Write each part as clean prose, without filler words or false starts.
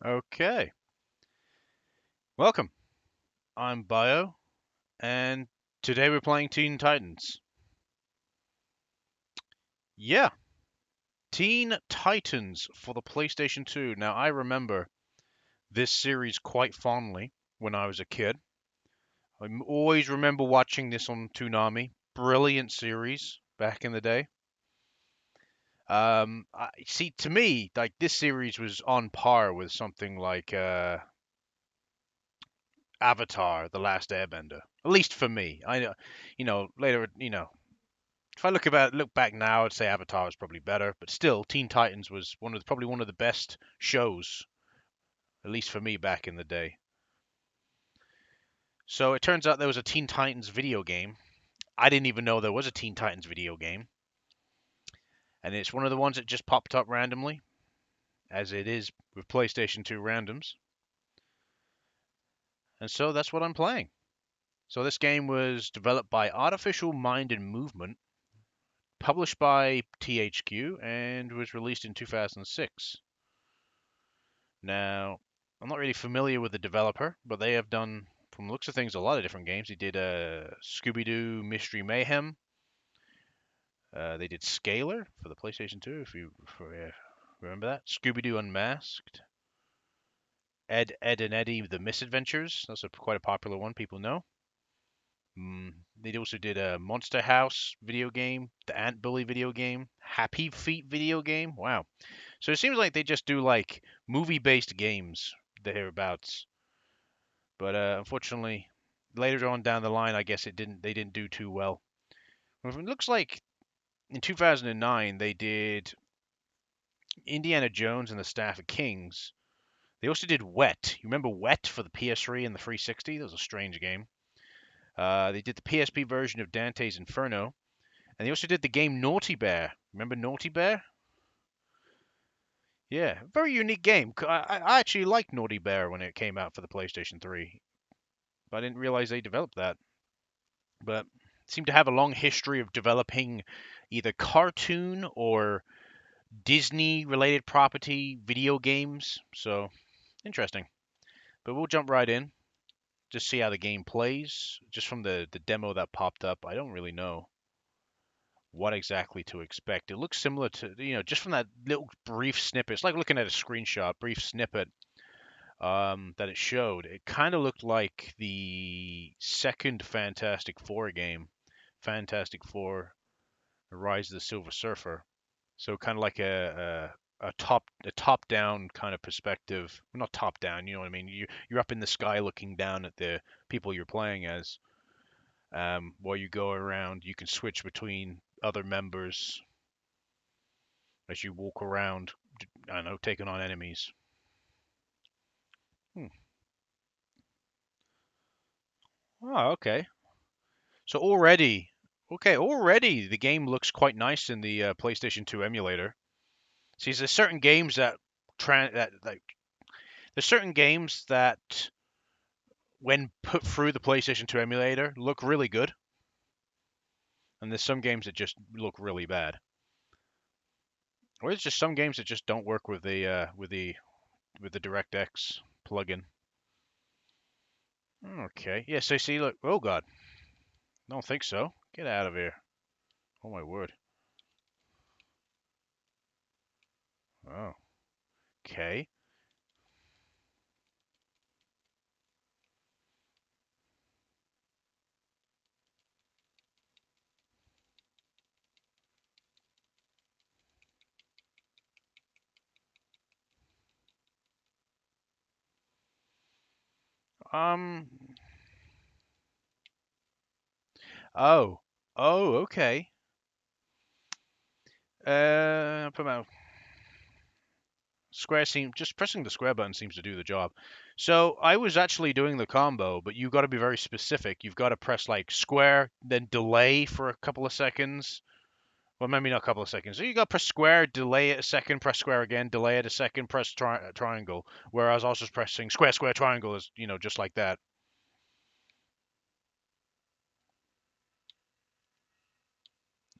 Okay, welcome. I'm Bio, and today we're playing Teen Titans. Yeah, Teen Titans for the PlayStation 2. Now, I remember this series quite fondly when I was a kid. Always remember watching this on Toonami. Brilliant series back in the day. See, to me, like this series was on par with something like Avatar: The Last Airbender. At least for me. Later, if I look back now, I'd say Avatar is probably better, but still, Teen Titans was probably one of the best shows, at least for me back in the day. So it turns out there was a Teen Titans video game. I didn't even know there was a Teen Titans video game, and it's one of the ones that just popped up randomly, as it is with PlayStation 2 randoms. And so that's what I'm playing. So this game was developed by Artificial Mind and Movement, published by THQ, and was released in 2006. Now, I'm not really familiar with the developer, but they have done, from the looks of things, a lot of different games. They did Scooby-Doo Mystery Mayhem. They did Scalar for the PlayStation 2, if you remember that. Scooby-Doo Unmasked. Ed and Eddie The Misadventures. That's quite a popular one, people know. They also did a Monster House video game, the Ant Bully video game, Happy Feet video game. Wow. So it seems like they just do like movie-based games thereabouts. But unfortunately, later on down the line, I guess they didn't do too well. It looks like in 2009 they did Indiana Jones and the Staff of Kings. They also did Wet. You remember Wet for the PS3 and the 360? That was a strange game. They did the PSP version of Dante's Inferno, and they also did the game Naughty Bear. Remember Naughty Bear? Yeah, very unique game. I actually liked Naughty Bear when it came out for the PlayStation 3, but I didn't realize they developed that. But seem to have a long history of developing either cartoon or Disney related property video games. So interesting. But we'll jump right in. Just see how the game plays. Just from the demo that popped up, I don't really know what exactly to expect. It looks similar to, just from that little brief snippet. It's like looking at a screenshot, brief snippet that it showed. It kind of looked like the second Fantastic Four game, Fantastic Four: Rise of the Silver Surfer. So kind of like a top down kind of perspective. Well, not top down, you know what I mean? You're up in the sky looking down at the people you're playing as. While you go around, you can switch between other members as you walk around. I don't know, taking on enemies. Hmm. Oh, okay. So already the game looks quite nice in the PlayStation 2 emulator. See, there's certain games that like there's certain games that when put through the PlayStation 2 emulator look really good, and there's some games that just look really bad. Or there's just some games that just don't work with the DirectX plugin. Okay. Yeah, so see, look. Oh god. I don't think so. Get out of here. Oh my word. Oh. Okay. Um. Oh. Oh. Okay. Put my square seem just pressing the square button seems to do the job. So I was actually doing the combo, but you've got to be very specific. You've got to press like square, then delay for a couple of seconds. Well, maybe not a couple of seconds. So you got to press square, delay it a second, press square again, delay it a second, press triangle. Whereas I was just pressing square, square, triangle is just like that.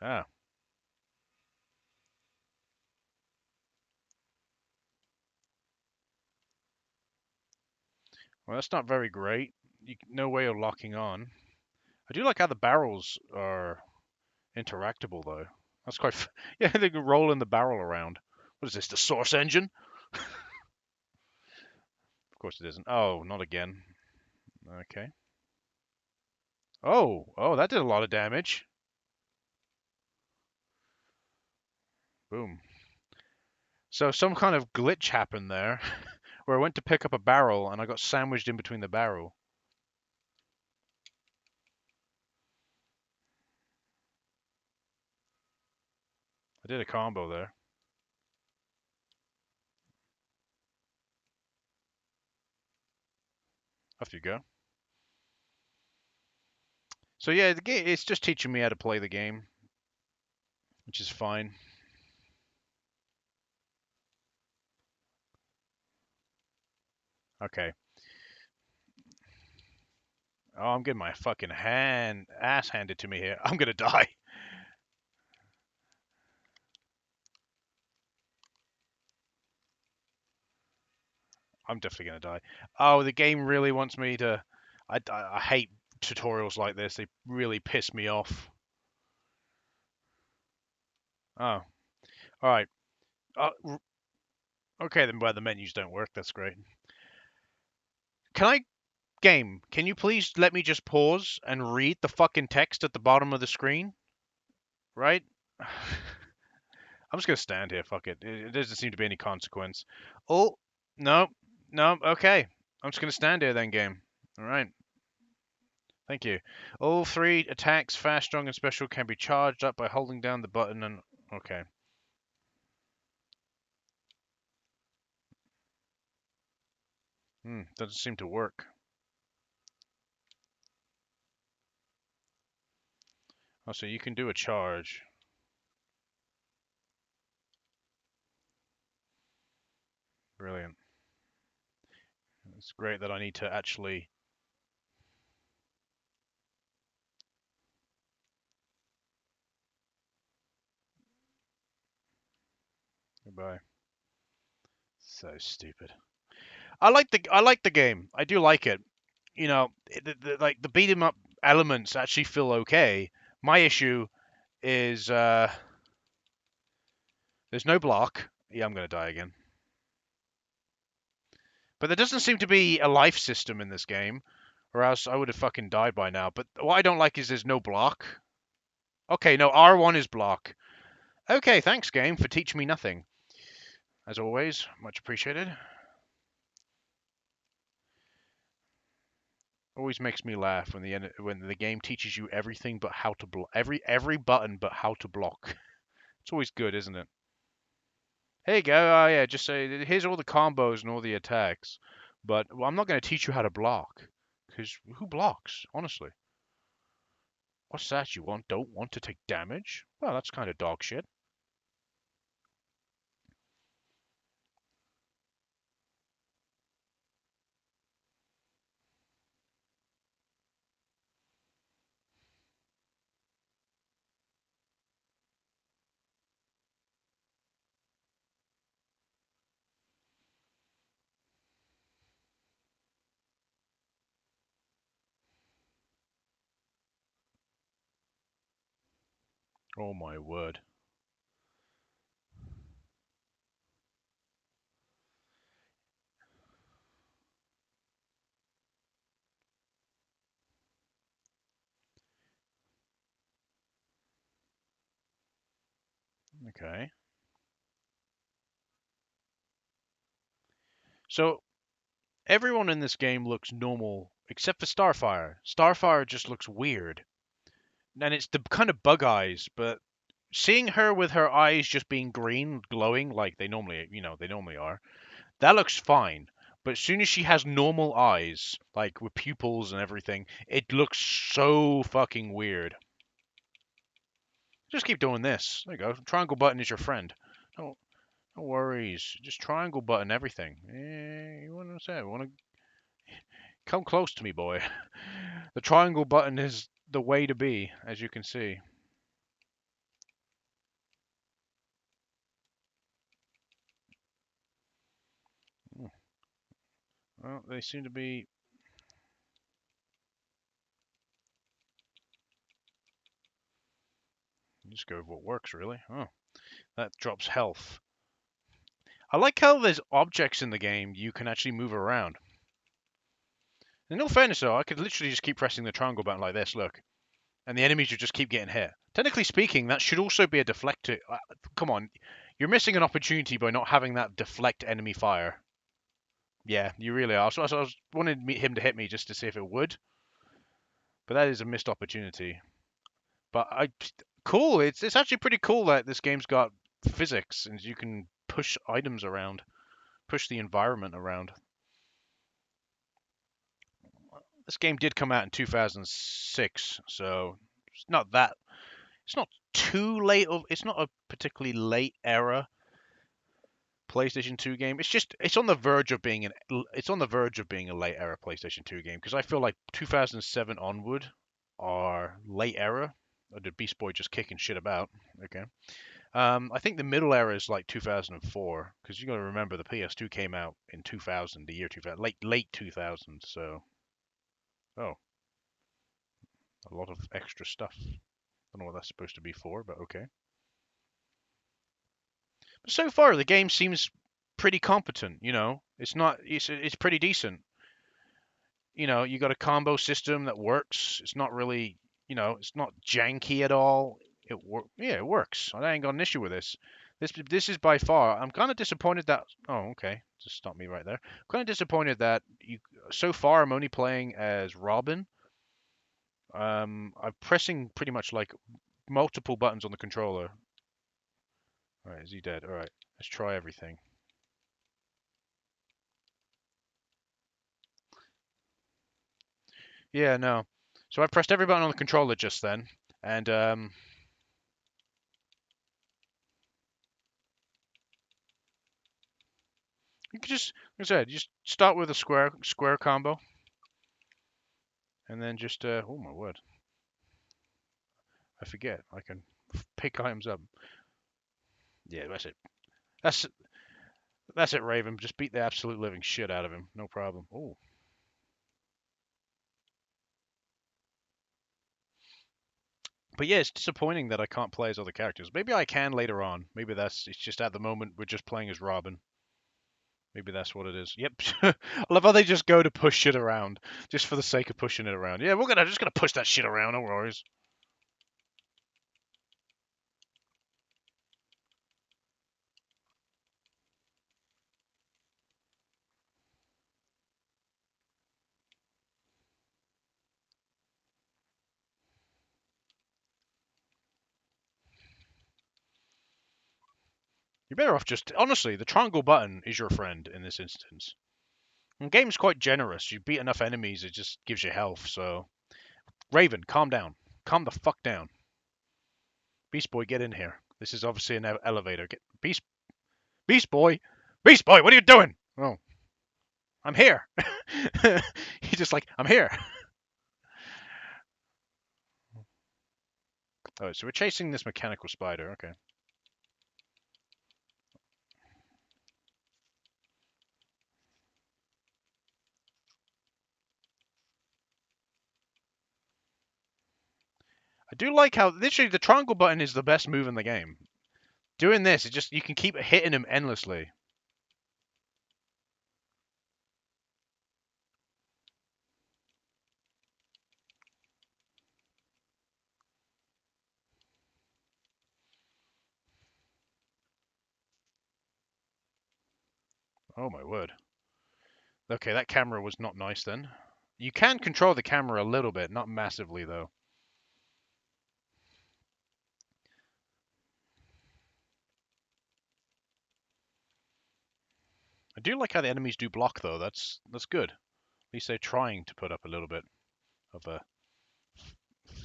Ah. Well, that's not very great. No way of locking on. I do like how the barrels are interactable, though. That's quite. Yeah, they can roll in the barrel around. What is this, the source engine? Of course it isn't. Oh, not again. Okay. Oh, that did a lot of damage. Boom. So some kind of glitch happened there, where I went to pick up a barrel and I got sandwiched in between the barrel. I did a combo there. Off you go. So yeah, the game it's just teaching me how to play the game, which is fine. Okay. Oh, I'm getting my fucking ass handed to me here. I'm gonna die. I'm definitely gonna die. Oh, the game really wants me to. I hate tutorials like this. They really piss me off. Oh, all right. Okay, then where the menus don't work, that's great. Can I game? Can you please let me just pause and read the fucking text at the bottom of the screen? Right? I'm just gonna stand here. Fuck it. It doesn't seem to be any consequence. Oh, no, no. Okay, I'm just gonna stand here then, game. All right. Thank you. All three attacks, fast, strong, and special, can be charged up by holding down the button and okay. Doesn't seem to work. Oh, so you can do a charge. Brilliant. It's great that I need to actually. Goodbye. So stupid. I like the game. I do like it. You know, like the beat 'em up elements actually feel okay. My issue is there's no block. Yeah, I'm gonna die again. But there doesn't seem to be a life system in this game, or else I would have fucking died by now. But what I don't like is there's no block. Okay, no, R1 is block. Okay, thanks game for teaching me nothing. As always, much appreciated. Always makes me laugh when the game teaches you everything but how to block every button but how to block. It's always good, isn't it? Hey you go. Oh yeah, just say here's all the combos and all the attacks, but well, I'm not going to teach you how to block, because who blocks? Honestly, what's that? You don't want to take damage? Well, that's kind of dog shit. Oh my word. Okay. So everyone in this game looks normal except for Starfire. Starfire just looks weird, and it's the kind of bug eyes, but seeing her with her eyes just being green, glowing like they normally are, that looks fine. But as soon as she has normal eyes, like with pupils and everything, it looks so fucking weird. Just keep doing this. There you go. Triangle button is your friend. No, no worries. Just triangle button everything. You want to say? Want to come close to me, boy? The triangle button is the way to be, as you can see. Hmm. Well, they seem to be Just go with what works, really. Oh, that drops health. I like how there's objects in the game you can actually move around. In all fairness, though, I could literally just keep pressing the triangle button like this, look, and the enemies would just keep getting hit. Technically speaking, that should also be a deflector. Come on, you're missing an opportunity by not having that deflect enemy fire. Yeah, you really are. So I was wanting him to hit me just to see if it would, but that is a missed opportunity. But cool. It's actually pretty cool that this game's got physics and you can push items around, push the environment around. This game did come out in 2006, so it's not that. It's not too late. It's not a particularly late era PlayStation 2 game. It's just it's on the verge of being it's on the verge of being a late era PlayStation 2 game because I feel like 2007 onward are late era. Or did Beast Boy just kicking shit about? Okay. I think the middle era is like 2004 because you got to remember the PS2 came out in 2000, the year 2000, late 2000. So, oh, a lot of extra stuff. I don't know what that's supposed to be for, but okay. But so far, the game seems pretty competent. You know, it's not. It's pretty decent. You know, you got a combo system that works. It's not really. You know, it's not janky at all. Yeah, it works. I ain't got an issue with this. This is by far. I'm kind of disappointed that. Oh, okay. Just stop me right there. I'm kind of disappointed that you. So far, I'm only playing as Robin. I'm pressing pretty much like multiple buttons on the controller. All right, is he dead? All right, let's try everything. Yeah, no. So I pressed every button on the controller just then, and you could just, like I said, just start with a square combo, and then just oh my word, I forget I can pick items up. Yeah, that's it. That's that's it, Raven. Just beat the absolute living shit out of him. No problem. Oh, but yeah, it's disappointing that I can't play as other characters. Maybe I can later on. Maybe that's it's just at the moment we're just playing as Robin. Maybe that's what it is. Yep. I love how they just go to push shit around just for the sake of pushing it around. Yeah, we're gonna just gonna push that shit around. No worries. You're better off just honestly. The triangle button is your friend in this instance. The game's quite generous. You beat enough enemies, it just gives you health. So Raven, calm down. Calm the fuck down. Beast Boy, get in here. This is obviously an elevator. Get Beast Boy, Beast Boy, what are you doing? Oh, I'm here. He's just like, I'm here. Oh, so we're chasing this mechanical spider. Okay. I do like how literally the triangle button is the best move in the game. Doing this, it just you can keep hitting him endlessly. Oh my word. Okay, that camera was not nice then. You can control the camera a little bit, not massively though. I do like how the enemies do block though. That's good. At least they're trying to put up a little bit of a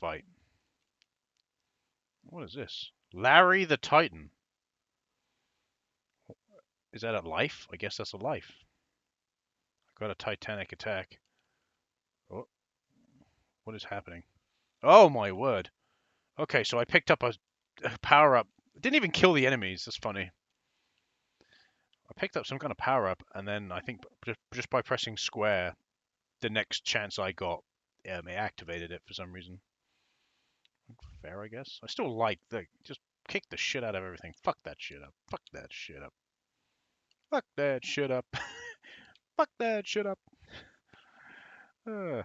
fight. What is this? Larry the Titan. Is that a life? I guess that's a life. I got a Titanic attack. Oh, what is happening? Oh my word. Okay, so I picked up a power up. Didn't even kill the enemies. That's funny. I picked up some kind of power up, and then I think just by pressing square, the next chance I got, it activated it for some reason. fair, I guess. I still like the just kick the shit out of everything. Fuck that shit up. Fuck that shit up. Fuck that shit up. Fuck that shit up. Uh.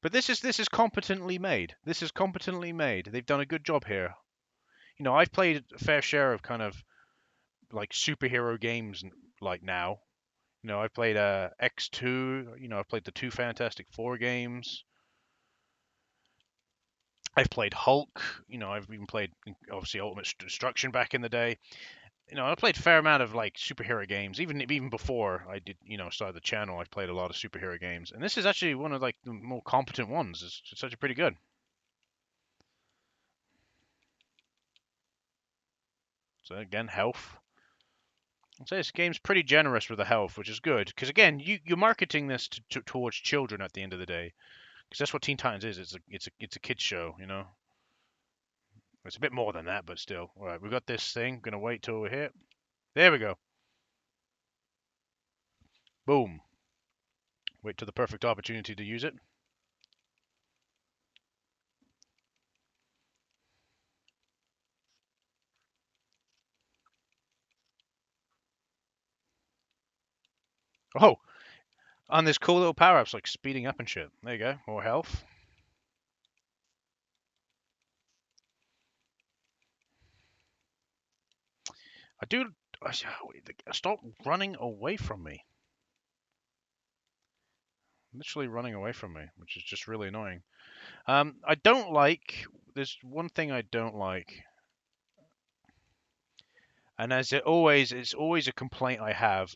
But this is competently made. This is competently made. They've done a good job here. You know, I've played a fair share of kind of like superhero games like now. You know, I've played X2. You know, I've played the two Fantastic Four games. I've played Hulk. You know, I've even played obviously Ultimate Destruction back in the day. You know, I played a fair amount of like superhero games. Even before I did, you know, started the channel, I've played a lot of superhero games, and this is actually one of like the more competent ones. It's actually pretty good. So again, health. I'd say this game's pretty generous with the health, which is good. Because again, you're marketing this towards children at the end of the day. Because that's what Teen Titans is. It's a kids show, you know. It's a bit more than that, but still. All right, we got this thing. Gonna wait till we're here. There we go. Boom. Wait till the perfect opportunity to use it. Oh, on this cool little power ups like speeding up and shit. There you go. More health. I do. Stop running away from me. Literally running away from me, which is just really annoying. I don't like. There's one thing I don't like, and it's always a complaint I have,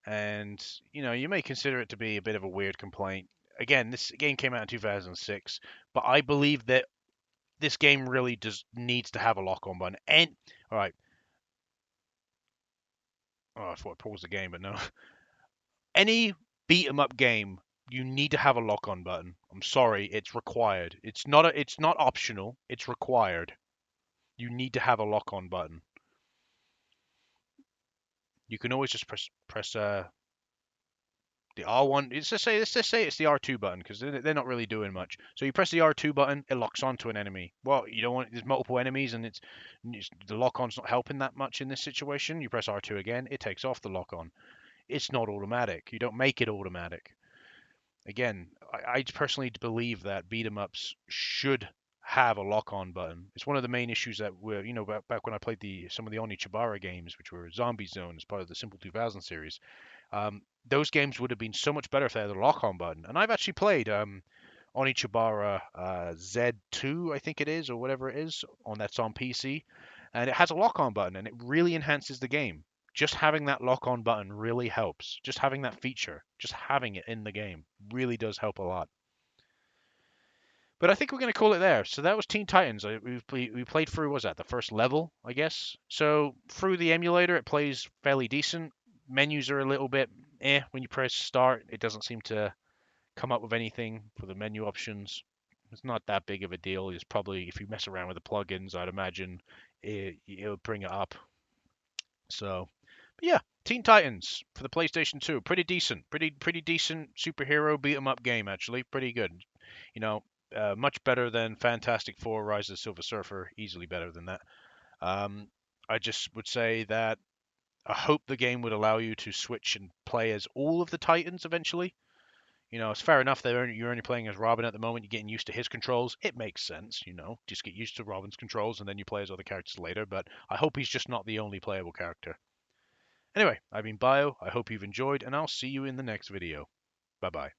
and you know, you may consider it to be a bit of a weird complaint. Again, this game came out in 2006, but I believe that this game really does needs to have a lock-on button. And all right, oh, I thought I paused the game, but no. Any beat 'em up game, you need to have a lock-on button. I'm sorry, it's required. It's not optional. It's required. You need to have a lock-on button. You can always just press the R1. Let's just say it's the R2 button because they're not really doing much. So you press the R2 button, it locks onto an enemy. Well, you don't want there's multiple enemies and the lock-on's not helping that much in this situation. You press R2 again, it takes off the lock-on. It's not automatic. You don't make it automatic. Again, I personally believe that beat 'em ups should have a lock-on button. It's one of the main issues that were, you know, back when I played some of the Onichibara games, which were Zombie Zone as part of the Simple 2000 series. Those games would have been so much better if they had a lock-on button. And I've actually played Onichibara Z2, I think it is, or whatever it is, that's on PC, and it has a lock-on button, and it really enhances the game. Just having that lock-on button really helps. Just having that feature, just having it in the game, really does help a lot. But I think we're going to call it there. So that was Teen Titans. We played through, what was that, the first level, I guess? So through the emulator, it plays fairly decent. Menus are a little bit when you press start. It doesn't seem to come up with anything for the menu options. It's not that big of a deal. It's probably, if you mess around with the plugins, I'd imagine it'll bring it up. So, but yeah, Teen Titans for the PlayStation 2, pretty decent, pretty decent superhero beat 'em up game actually, pretty good. You know, much better than Fantastic Four: Rise of the Silver Surfer, easily better than that. Um, I just would say that I hope the game would allow you to switch and play as all of the Titans eventually. You know, it's fair enough that you're only playing as Robin at the moment. You're getting used to his controls. It makes sense, you know. Just get used to Robin's controls and then you play as other characters later. But I hope he's just not the only playable character. Anyway, I've been Bio. I hope you've enjoyed, and I'll see you in the next video. Bye bye.